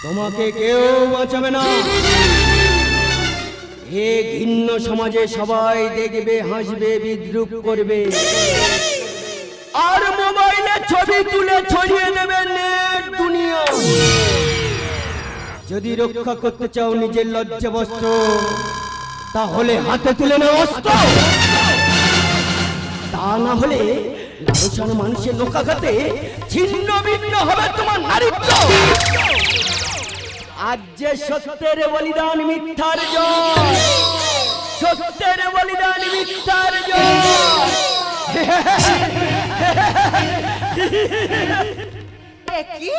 তোমাকে কেউ বাঁচাবে না। এ ঘৃণ্য সমাজে সবাই দেখবে, হাসবে, বিদ্রুপ করবে, আর মোবাইলে ছবি তুলে ছড়িয়ে দেবে নেট দুনিয়া। যদি রক্ষা করতে চাও নিজের লজ্জা বস্ত্র, তাহলে হাতে তুলে নাও অস্ত্র। তা না হলে লালসান মানুষের লোকাঘাতে ছিন্ন ভিন্ন হবে তোমার নারীত্ব। আজ যে সত্যের বলিদান মিথ্যার জয়, সত্যের বলিদান মিথ্যার জয়। কি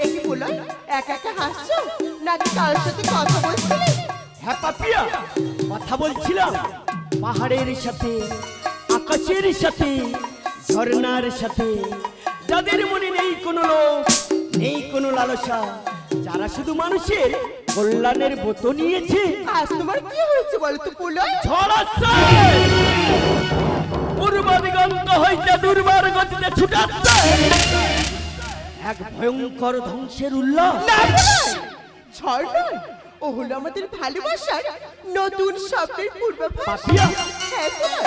একই বলো, একা একা হাসছো নাকি কারোর সাথে কথা বলছিলে? হ্যাঁ পাপিয়া, কথা বলছিলাম পাহাড়ের সাথে, আকাশের সাথে, ঝর্ণার সাথে, যাদের মনে নেই কোনো লোভ, নেই কোনো লালসা, যারা শুধু মানুষের কল্যাণের ব্রত নিয়েছে। আজ তোমার কি হয়েছে বলো তো পুলো? ঝড় আসছে, পূর্ব দিগন্ত হইতে দুর্বার গতিতে ছুটাচ্ছে এক ভয়ঙ্কর ধ্বংসের উল্লাস। ঝড় নয়, ও হলো আমাদের ভালোবাসার নতুন স্বপ্নের পূর্বাভাস। পাপিয়া, হ্যাঁ পুলো,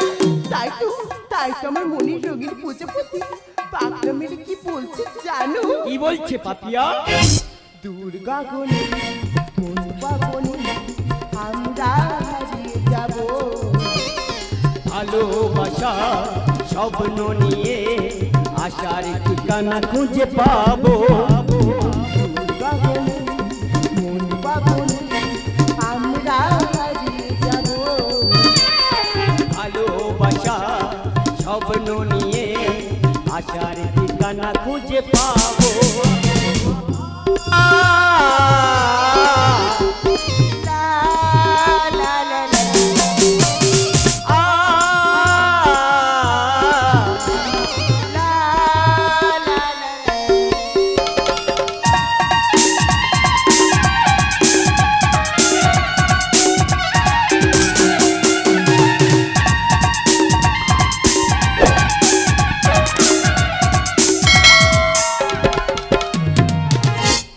তাই তো আমার মনের রঙিন প্রজাপতি পাগলা মেরে কি বলছে জানো? কি বলছে পাপিয়া? দুর্গা গণে মন পাবনে আমরা হারিয়ে যাব, ভালোবাসা স্বপ্ন নিয়ে আশার ঠিকানা খুঁজে পাবো। দুর্গা গণে মন পাবনে আমরা হারিয়ে যাব, ভালোবাসা স্বপ্ন নিয়ে আশার ঠিকানা খুঁজে পাবো। লা লা লা লা, লা লা লা লা।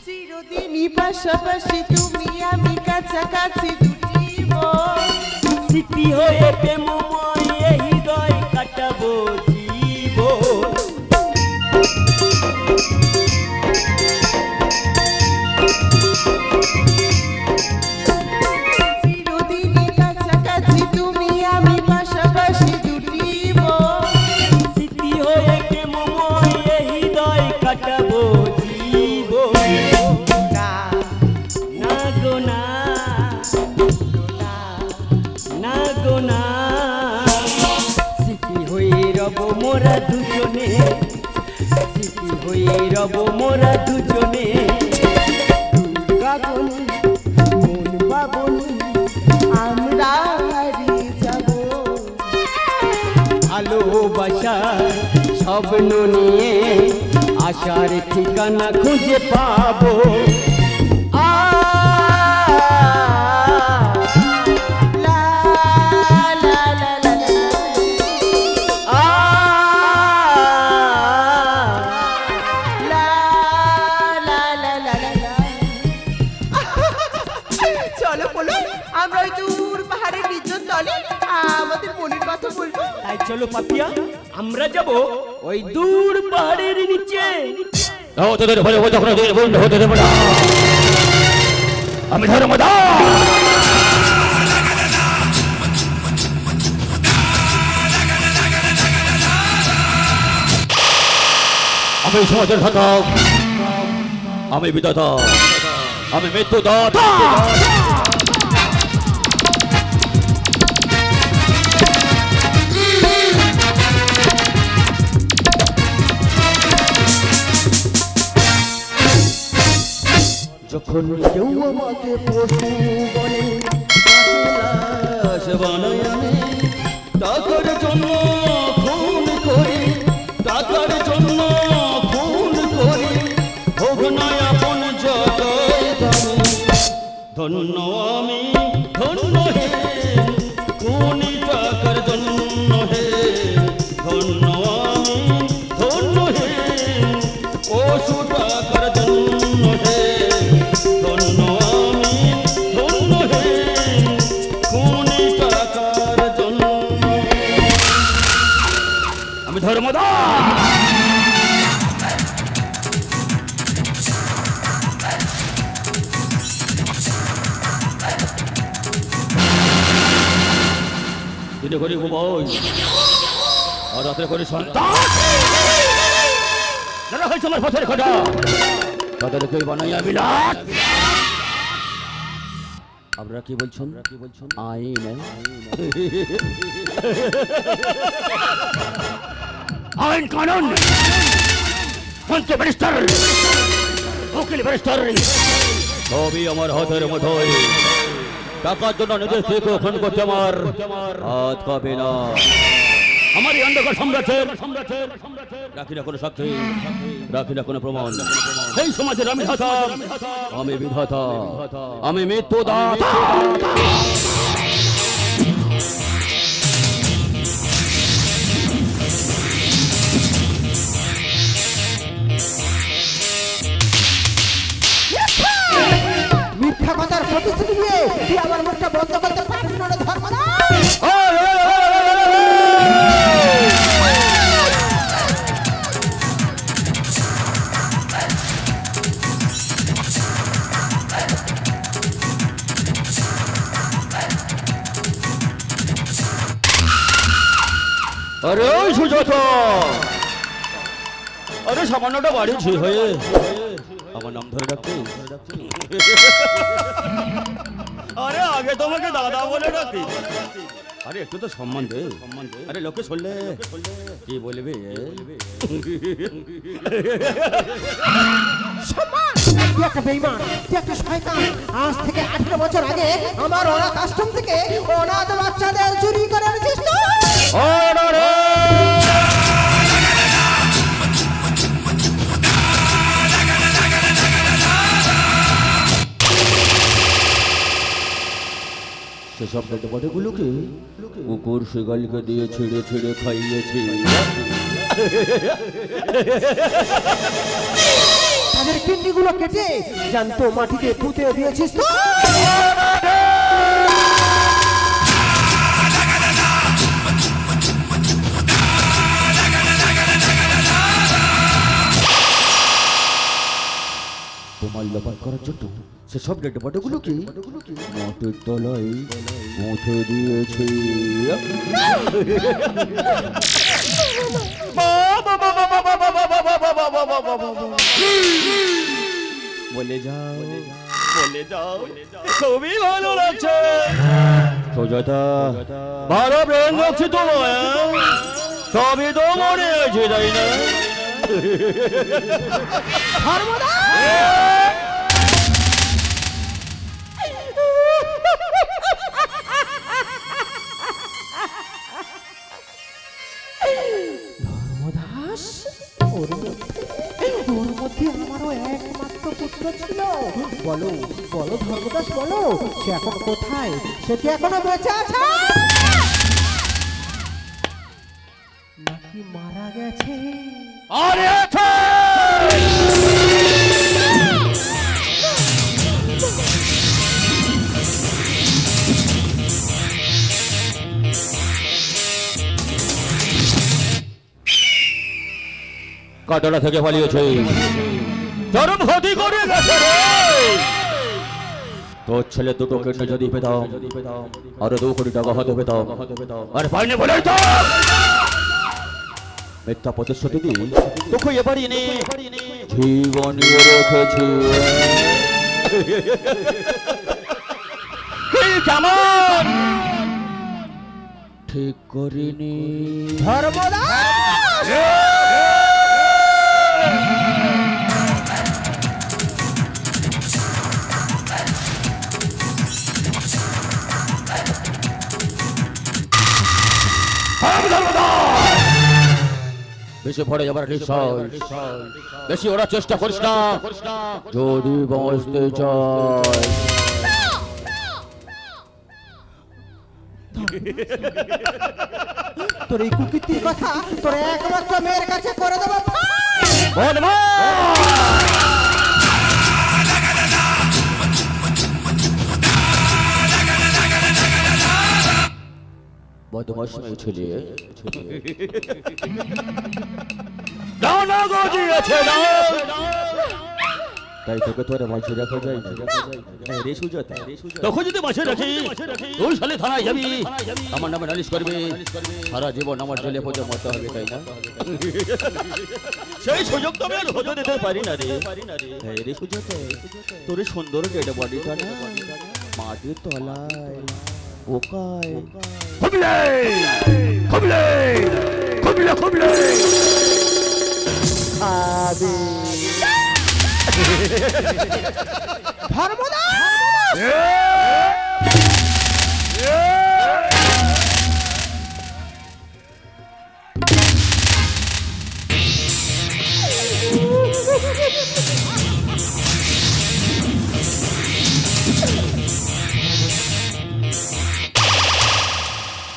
চিরদিনই পাশাপাশি তুমি আমি কাছাকাছি দুটি মন, স্মৃতি হয়ে প্রেমময় এই হৃদয় কাটাবো জীবন। চিরদিনই কাছাকাছি তুমি আমি পাশাপাশি দুটি মন, স্মৃতি হয়ে প্রেমময় এই হৃদয় কাটাবো জীবন। না না গো না, না গো না, স্মৃতি হয়ে রব মোরা দুজনে, স্মৃতি হয়ে রব মোরা দুজনে। দুর্গা গণে মন পাবনে আমরা হারিয়ে যাব, ভালোবাসা স্বপ্ন নিয়ে আশার ঠিকানা খুঁজে পাবো। লা লা লা লা লা, লা লা লা লা লা লা। চলো বলো, আমরা ওই দূর পাহাড়ের নির্জন তলে আমাদের মনের কথা বলবো। তাই চলো পাপিয়া, আমরা যাব ওই দূর পাহাড়ের নিচে। তোদের ভয় যখন বন্ধ হতে দেবো না, আমি ধর্মদাস। আমি সমাজের ঘাতক, আমি বিধাতা, আমি মৃত্যুদাতা। যখন কেউ আমাকে পশু বলে, লাশ বানাই আমি, টাকার জন্য খুন করি, টাকার জন্য খুন করি, হোক না আপন জগৎ দামি। ধন্য আমি, ধন্য হে, খুনি টাকার জন্য হে, ধন্য ধর্মদাস। দিনে করি ঘুমোই আর রাত্রে করি সন্তান। যারা হয়েছে আমার পথের খোঁজা তাদেরকে বানাইয়া বিলাস। আপনারা কি বলছেন? আইন আইন কানুন মন্ত্রী ব্যারিস্টার উকিল ব্যারিস্টার সবই আমার হাতের মুঠোয়। টাকার জন্য নিজের স্ত্রীকে খুন করতে আমার হাত কাঁপে না। আমার এই অন্ধকার সাম্রাজ্যের রাখি না কোনো সাক্ষী, রাখি না কোনো প্রমাণ। এই সমাজের আমি বিধাতা, আমি বিধাতা, আমি মৃত্যুদাতা। মিথ্যা কথার প্রতিশ্রুতি দিয়ে তুই আমার মুখটা বন্ধ করতে পারবি না রে ধর্মদাস। আরে ওই সুজাতা, আরে সামান্যটা বাড়ি ঝি হয়ে আমার নাম ধরে ডাকতে। আরে আগে তোমাকে দাদা বলে ডাকি। আরে একটু তো সম্মান দে। আরে লোকে শুনলে কি বলবে? সম্মান? তুই একটা বেঈমান, তুই একটা শয়তান। আজ থেকে 18 বছর আগে আমার অনাথ আশ্রম থেকে অনাথ বাচ্চাদের চুরি করে এনেছিস তুই। সেসব পেটে-পটেগুলোকে কুকুর শিগালকে দিয়ে ছিঁড়ে ছিঁড়ে খাইয়েছি। তাদের পিন্ডিগুলো কেটে জ্যান্ত মাটিতে পুঁতে দিয়েছিস তুই। তোমার লোপাট করার জন্য সেসব ডেড বডিগুলোকে মাটির তলায় মুছে দিয়েছি। বলে যাও, বলে যাও, খুবই ভালো লাগছে। সুজাতা, ভালো ব্রেন লাগছে তোমায়। সবই তো মনে আছে, তাই না? ধর্মদাস, ওর মধ্যে আমারও একমাত্র পুত্র ছিল। বলো বলো ধর্মদাস, বলো সে এখন কোথায়? সে কি এখনো বেঁচে আছে নাকি মারা গেছে? আরে আছে! কাটলা থেকে পালিয়েছে, চরম ক্ষতি করে গেছে রে। তোর ছেলে দুটো কেটে যদি পেতাম আরো 2 কোটি টাকা হতে পেতাম। আর পাইনি বলেই তো মিথ্যা প্রতিশ্রুতি দিয়ে তোকে এবারই নে জীবনিয়ে রেখেছি। কেমন ঠিক করিনি ধর্মদাস? বেশি পড়ে যাবার নিশ্চয়, বেশি ওরা চেষ্টা করিস না যদি বাঁচতে চায়। তোর এই কুকীর্তির কথা তোর একমাত্র মেয়ের কাছে করে দেবো। বদমাশ মেয়ে ছেলে ডানা গজিয়েছে না তাই তোকে তোরা মাঝে রাখা যায় না রে সুজাতা তখন যদি মাঝে রাখি তুই সালে থানায় যাবি আমার নামে নালিশ করবে সারা জীবন আমার জেলে পচে মরতে হবে তাই না সেই সুযোগ তো আমি আর হতে দিতে পারি না রে রে সুজাতা তোর সুন্দর ডেড বডিটা না মাটির তলায় পোকায় খুবলে খুবলে খুবলে খুবলে খাবে ধর্মদাস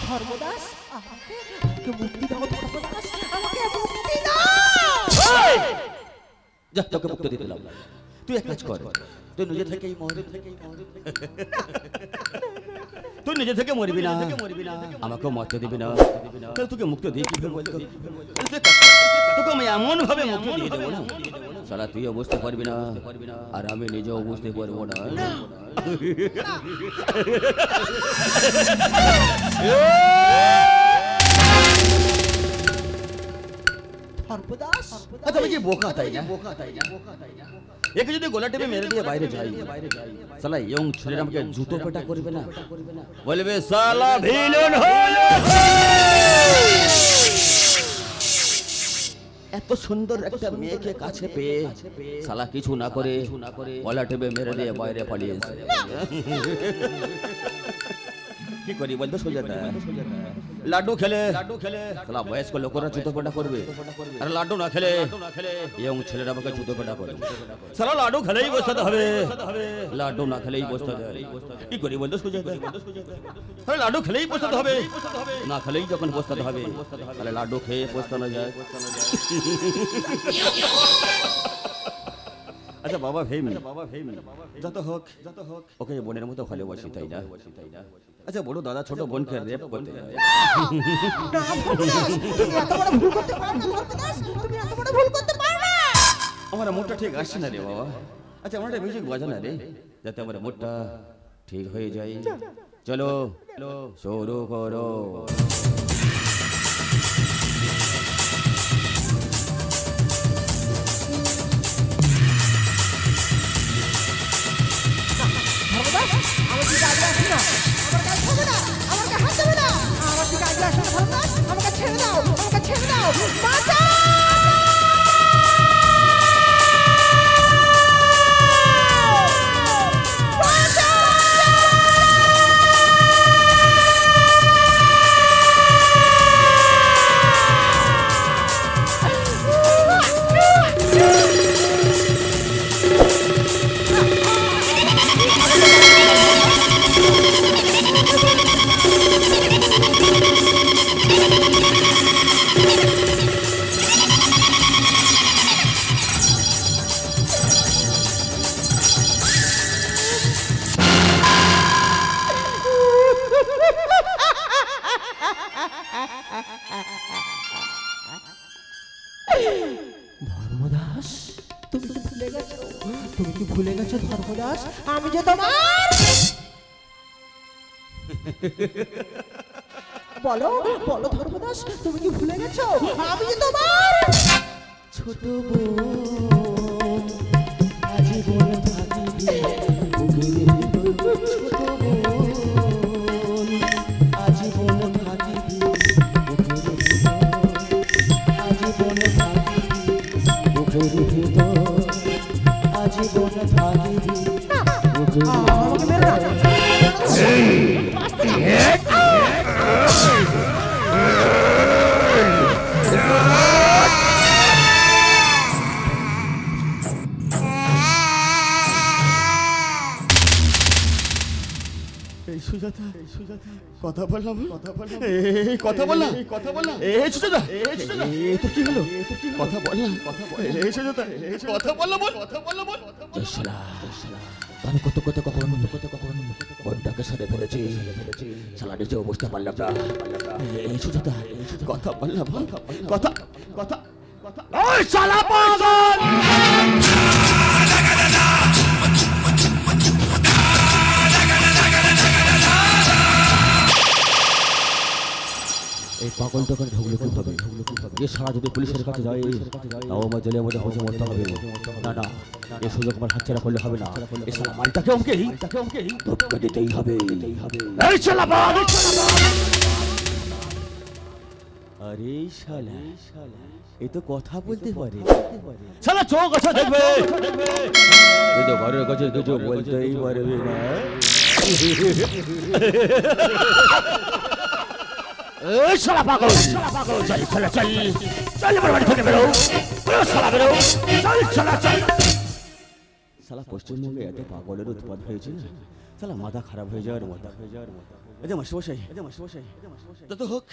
ধর্মদাস আমাকে মুক্তি দাও ধর্মদাস আমাকে মুক্তি দাও যা তোকে মুক্ত দিতে দিলাম তুই এক কাজ কর তুই নিজে থেকেই তুই নিজে থেকে মরবি না আমাকেও মরতে দিবি না তাহলে তোকে মুক্ত দিয়ে কি বলতো তোকে আমি এমন ভাবে মুক্ত দিয়ে দেবো না সারা তুইও বুঝতে পারবি না আর আমি নিজেও বুঝতে পারবো না ধর্মদাস আচ্ছা আমি কি বোকা তাই না একে যদি গোলা টেপে মেরে দিয়ে বাইরে যাই সালা ইয়ং ছেলেরা আমাকে জুতো পেটা করবে না বলবে সালা ভিলেন এত সুন্দর একটা মেয়েকে কাছে পেয়ে সালা কিছু না করে গলা টেপে মেরে দিয়ে বাইরে পালিয়েছে কি করি বলতো সোজাটা লাড্ডু খেলে সালা বয়স্ক লোকেরা জুতো পেটা করবে আর লাড্ডু না খেলে ইয়ং ছেলেরা আমাকে জুতো পেটা করবে সালা লাড্ডু খেলেই বসতে হবে লাড্ডু না খেলেই বসতে হবে কি করি বলতো সোজাটা আরে লাড্ডু খেলেই বসতে হবে না খেলেই যখন বসতে হবে তাহলে লাড্ডু খেয়ে বসতে না যায় আচ্ছা বাবা ভেমি যত হোক ওকে বোনের মতো ভালোবাসি তাই না আচ্ছা বড় দাদা ছোট বোনকে রেপ করতে যায় আমার মুডটা ঠিক আসছে না রে বাবা আচ্ছা আমার মিউজিক বাজা না রে যাতে আমার মুডটা ঠিক হয়ে যায় চলো শুরু করো আমার দিকে আগে আসো না আমার কাছে হবে না আমার কাছে হাত দেবে না আমার দিকে আগে আসো না ধর্মদাস আমাকে ছেড়ে দাও বাঁচাও ধর্মদাস তুমি কি ভুলে গেছো ধর্মদাস আমি যে তোমার বলো ধর্মদাস তুমি কি ভুলে গেছো আমি যে তোমার ছোট বোন আজীবন থাকিবে ছোট বোন আজীবন থাকিবে আজীবন আজীবন থাকিবি আমাকে মেরে কথা বললাম এই কথা বললাম এই সুজাতা এই তো কি হলো কথা বললাম এই সুজাতা কথা বললাম বল শালা আমি কত কখন বনটাকে সাথে ফেলেছি শালা নিজেও বুঝতে পারলাম না এই সুজাতা কথা বললাম কথা কথা কথা ওই শালা পাগল এই পাগল দোকানে ঢুকলো কিভাবে যে সারা যদি পুলিশের কাছে যায় তাও আমার জেলের মধ্যে হজম করতে হবে না না এই সুযোগ আমার হাতছাড়া করলে হবে না এই শালা মালটাকে আমাকে ধোক্কা দিতেই হবে এই শালা বাল আরে শালা এই তো কথা বলতে পারে শালা চোখ আছে দেখবে এই তো ঘরের কাছে কিছু বলতেই পারবে না এই শালা পাগল চল শালা চল আমার বাড়ি থেকে বেরো শালা বেরো চল শালা পশ্চিমবঙ্গে এত পাগলের উৎপাদ হয়েছে শালা মাথা খারাপ হয়ে যাওয়ার মতো এই যে মাস্টারমশাই যত হোক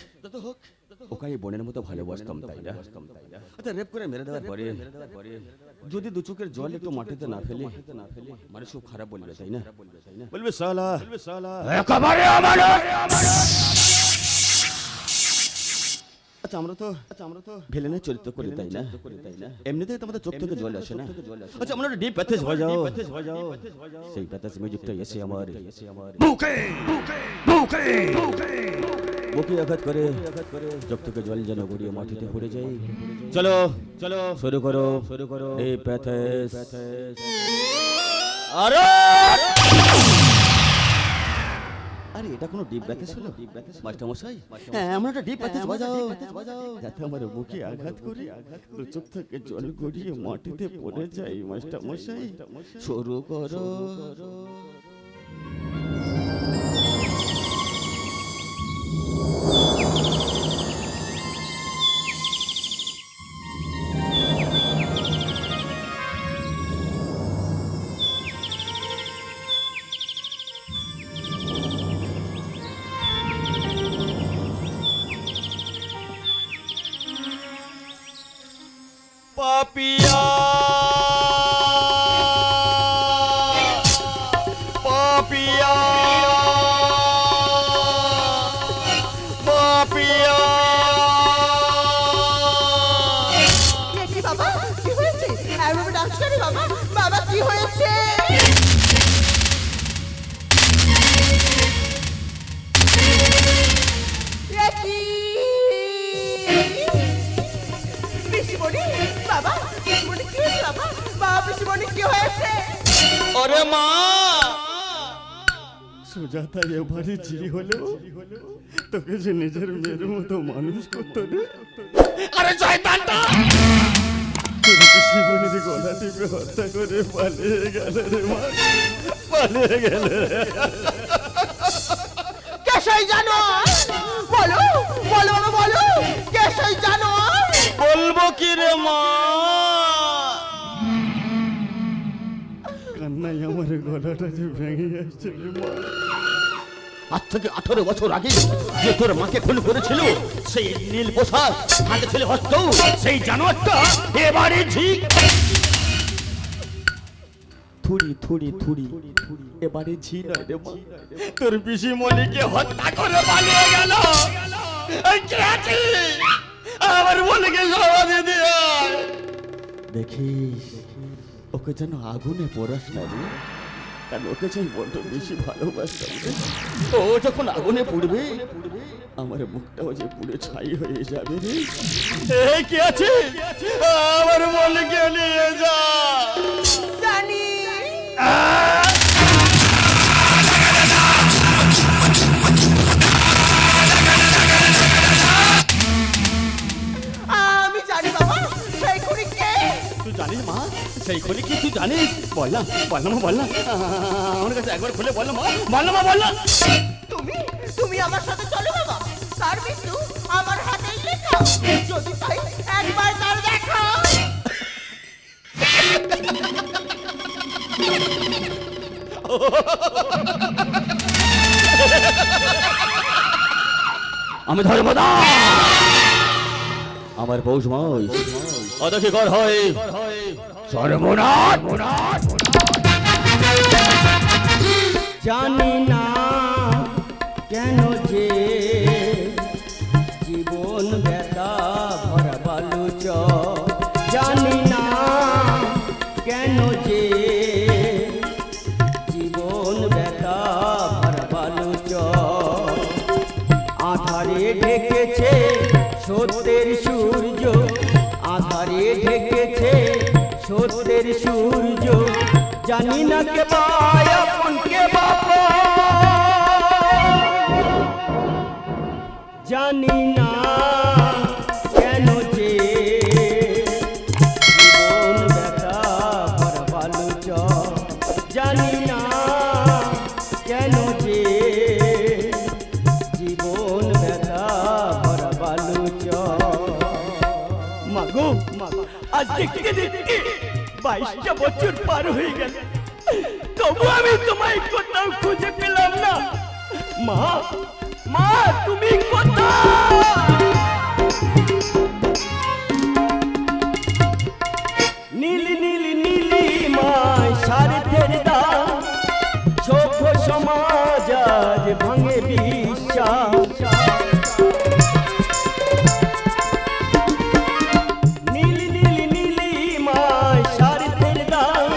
ওকে এই বোনের মতো ভালোবাসতাম তাই না আচ্ছা রেপ করে মেরে দেওয়ার পরে যদি দু চোখের জল একটু মাটিতে না ফেলে মানে সব খারাপ বলবে তাই না বলবে শালা একেবারে আমার আচ্ছা আমরা তো ভিলেনের চরিত্র করি তাই না এমনিতেই তো আমাদের চোখ থেকে জল আসে না আচ্ছা আমরা ডিপ প্যাথেজ বাজাও সেই প্যাথেজ মিউজিকটা এসে আমার বুকে আঘাত করে চোখ থেকে জল যেন গড়িয়ে মাটিতে পড়ে যায় চলো শুরু করো এই প্যাথেজ আরে এটা কোনো ডিপ ব্যাথেজ হলো মাস্টার মশাই হ্যাঁ আমরা একটা ডিপ ব্যাথেজ বাজাও যাতে আমার বুকে আঘাত করে দু চোখ থেকে জল গড়িয়ে মাটিতে পড়ে যায় মাস্টার মশাই শুরু করো পাপিয়া পাপিয়া পাপিয়া কি বাবা কি হয়েছে আমি ডাক্তার বাবা বাবা কি হয়েছে ওরে মা সুজাতা এবারে জি হলো তোকে যে নিজের মেয়ের মতো মানুষ করতো রে আরে শয়তানটা তোকে জীবনের গলা টিপে হত্যা করে পালিয়ে গেল রে মা পালিয়ে গেল কে সেই জানো বলো বলো বলো কে সেই জানো বলবো কি রে মা কান্নাই আমার গলাটা যে ভেঙে আসছে রে মা আজ থেকে 18 বছর আগে যে তোর মাকে খুন করেছিল সেই নীল পোশাক হাতে ছেলে হস্ত সেই জানোয়ারটা এবারে ঝিক থুড়ি এবারে ঝি নয় রে মা তোর পিসি মনিকে হত্যা করে পালিয়ে গেল এই কে আছে আমার মনিকে সমাধি দিয়ে দেখিস ওকে যেন আগুনে পড়াস না রে কারণ ওকে চাই বড্ড বেশি ভালোবাসতাম ও যখন আগুনে পুড়বে আমার মুখটাও যে পুড়ে ছাই হয়ে যাবে রে এই কে আছে আমার মনিকে নিয়ে যা জানি আমি জানি বাবা সেই খুনি কে তুই জানিস মা সেই খুনি কি তুই জানিস বললাম আমার কাছে একবার খুলে বললাম মা তুমি আমার সাথে চলো বাবা তার মৃত্যু আমার হাতেই লেখা যদি তাই একবার তার দেখা আমি ধর্মদাস, আমার পৌষ মাস অদকে কর হয় সর্বনাশ। জানি না কেন যে জীবন ব্যথা ভরা বালুচ, জানি না কেন যে জীবন ব্যথা ভরা বালুচ, আধারে ঢেকেছে সত্যের সূর্য, আধারে ঢেকেছে সত্যের সূর্য, জানি না কে ভাই আপন কে বাপ, জানি না কেন যে জীবন ব্যথা ভরা বালুচ, জানি না কেন যে জীবন ব্যথা ভরা বালুচ। মাগো মাগো, আজ দেখতে দেখতে 22টা বছর পার হয়ে গেল, তবু আমি তোমায় কোথাও খুঁজে পেলাম না। মা মা, তুমি কোথায়? নীলি নীলি নীলি মায় স্বার্থের দাম, সভ্য সমাজ আজ ভাঙে বিশ্বাস। নীলি নীলি নীলি মায় স্বার্থের দাম,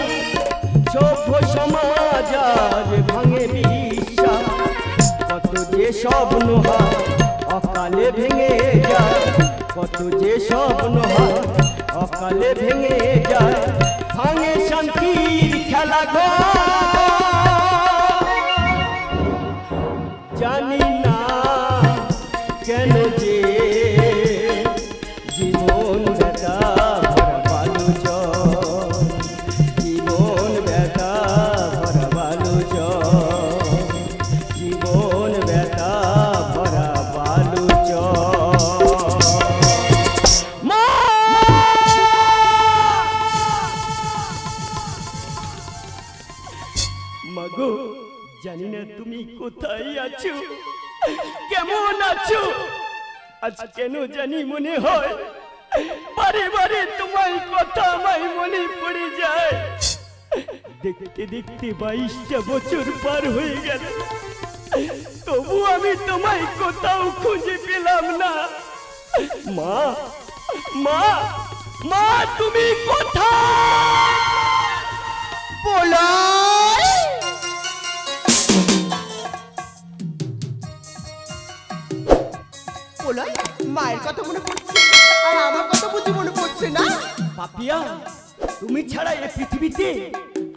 সভ্য সমাজ আজ ভাঙে বিশ্বাস। কত যে স্বপ্ন হয় অকালে ভেঙে যায়, কত যে স্বপ্ন হয় অকালে ভেঙে যায়, ভাঙে শান্তির খেলা ঘর। জানি না কেন যে জীবন ব্যথা ভরা বালুচ, জীবন ব্যথা ভরা বালুচ, জীবন ব্যথা ভরা বালুচ। মা! মাগো, জানি না তুমি কোথায় আছো, কেমন আছো? আজ কেন জানি মনে হয় বারে বারে তোমার কথা আমায় মনে পড়ে যায়। দেখতে দেখতে 22টা বছর পার হয়ে গেল, তবু আমি তোমায় কোথাও খুঁজে পেলাম না। মা মা মা, তুমি কোথায়? বলাই বলাই, মায়ের কথা মনে পড়ছে আর আমার কথা বুঝি মনে পড়ছে না? পাপিয়া, তুমি ছাড়া এই পৃথিবীতে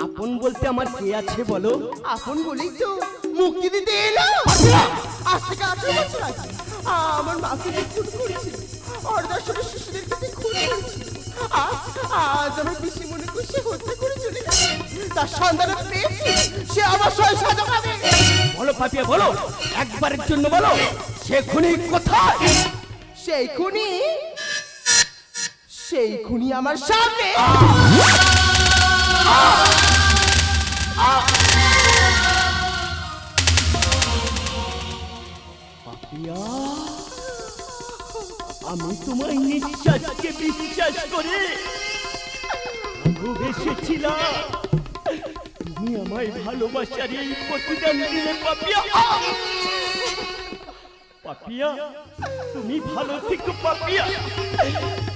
আপন বলতে আমার কে আছে বলো? আপন বলেই তো মুক্তি দিতে এলো। আজ থেকে 18 বছর আগে আমার মাকে খুন করেছিল, অর্ধাশনে শিশুদের কাছে খুন করেছিল। আজ আমার বেশি মনে করে সে হত্যা করে চলে গেছে। তার সন্তান পেয়েছি, সে আমার সংসার জমাবে। বলো পাপিয়া, বলো, একবারের জন্য বলো, সে খুনি কোথায়? সেই খুনি, সেই খুনি আমার সামনে। পাপিয়া, আমি তোমার নিঃশ্বাসকে বিশ্বাস করে ভালোবেসেছিলাম, তুমি আমায় ভালোবাসার এই প্রতিদান দিলে পাপিয়া। পাপিয়া, তুমি ভালো থেকো পাপিয়া,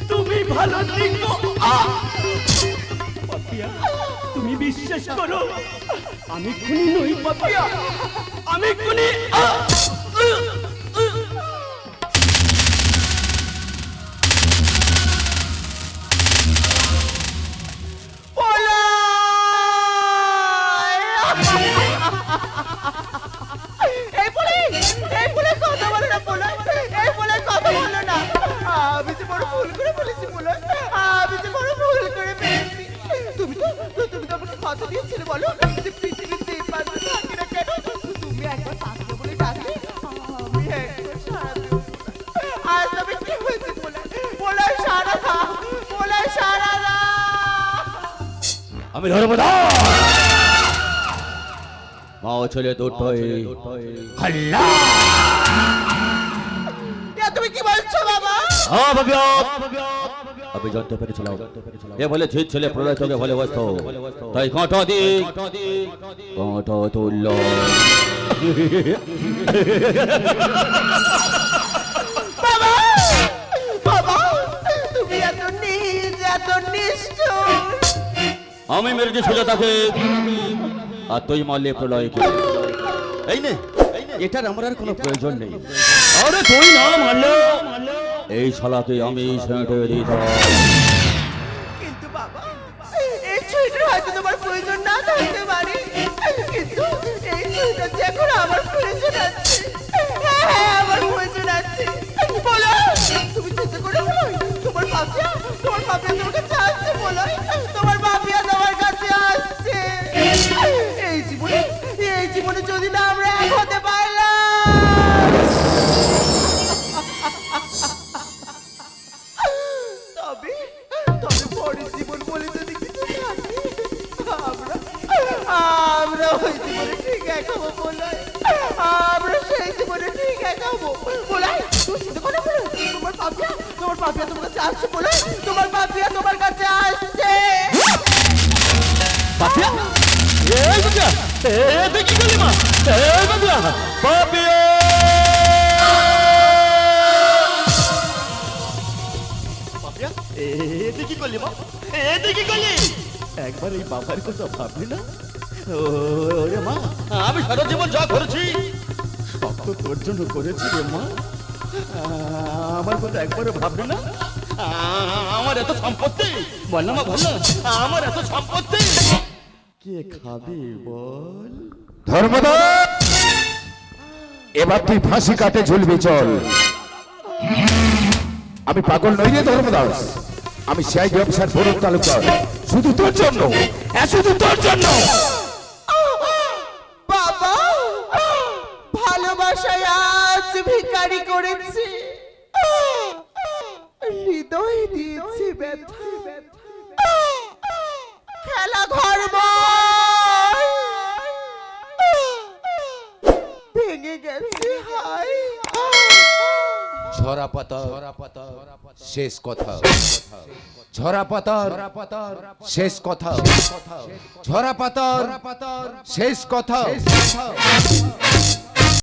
তুমি ভালো থেকো। পাপিয়া, তুমি বিশ্বাস করো, আমি খুনি নই পাপিয়া, আমি খুনি। এই বলে কথা বলো না বলাই, এই বলে কথা বলো না। আমি যে বড় ভুল করে বলেছি বলাই, আমি যে বড় ভুল করে ফেলেছি। তুমি তো আমাকে কথা দিয়েছিলে বলো যে পৃথিবীতে এই পাশে থাকি না কেন, তুমি একবার পাশে বলে ডাকলে আমি একবার সারা দেবো। আজ তবে কি হয়েছে বলাই? বলাই সারা দা, বলাই সারা দা। আমি ধর্মদাস, মা ছেলে দুটোই খাল্লা। হ্যাঁ ভাবিয়া আমি জানতে পেরেছিলাম এ বলে জিত ছেলে প্রলয় তোকে ভালোবাসত তাই কাঁটা তুলল বাবা বাবা তুমি এত নিজ এত নিষ্ঠুর। আমি মেরেছি সোজা তাকে আর তুই মারলে প্রলয়কে এই নে এটার আমার আর কোনো প্রয়োজন নেই আরে তুই না মারলে এই শালাকে আমি সেঁটে দিতাম কিন্তু বাবা এই ছুরিটার হয়তো তোমার প্রয়োজন না থাকতে পারে, কিন্তু এই ছুরিটার যে এখন আমার প্রয়োজন আছে। হ্যাঁ, আমার প্রয়োজন আছে। বলো তুমি চিন্তা করে বলো তোমার পাপিয়া তোমার কাছে আসছে। বলো তোমার পাপিয়া তোমার কাছে আসছে। এই জীবনে যদি না আমরা এক হতে পারলাম তবে তবে পরের জীবন বলে যদি কিছু থাকে আমরা ওই জীবনে ঠিক এক হবো। বলাই আমরা সেই জীবনে ঠিক এক হবো। বলাই তুমি চিন্তা করে বলো তোমার পাপিয়া তোমার কাছে আসছে। বলাই তোমার পাপিয়া তোমার কাছে আসছে। পাপিয়া এই পাপিয়া এ তুই কি করলি মা এই পাপিয়া পাপিয়া পাপিয়া এ তুই কি করলি মা এ তুই কি করলি একবার এই বাবার কথা ভাবলি না ওরে মা আমি সারা জীবন যা করেছি সব তো তোর জন্য করেছি রে মা আমার কথা একবারে ভাবলি না আমার এত সম্পত্তি বল না মা বল না আমার এত সম্পত্তি কে খাবে বল ধর্মদাস এবার তুই ফাঁসি কাটে ঝুলবি চল। আমি পাগল নই রে ধর্মদাস, আমি সিআইডি অফিসার ফরুক তালুকদার, শুধু তোর জন্য শুধু তোর জন্য। বাবা ভালোবাসায় আজ ভিখারি করেছি, হৃদয় দিয়েছি ব্যথা, খেলা ঘর ভেঙে গেছে। হাই ঝরা পাতা শেষ কথা, ঝরা পাতার শেষ কথা, ঝরা পাতার শেষ কথা।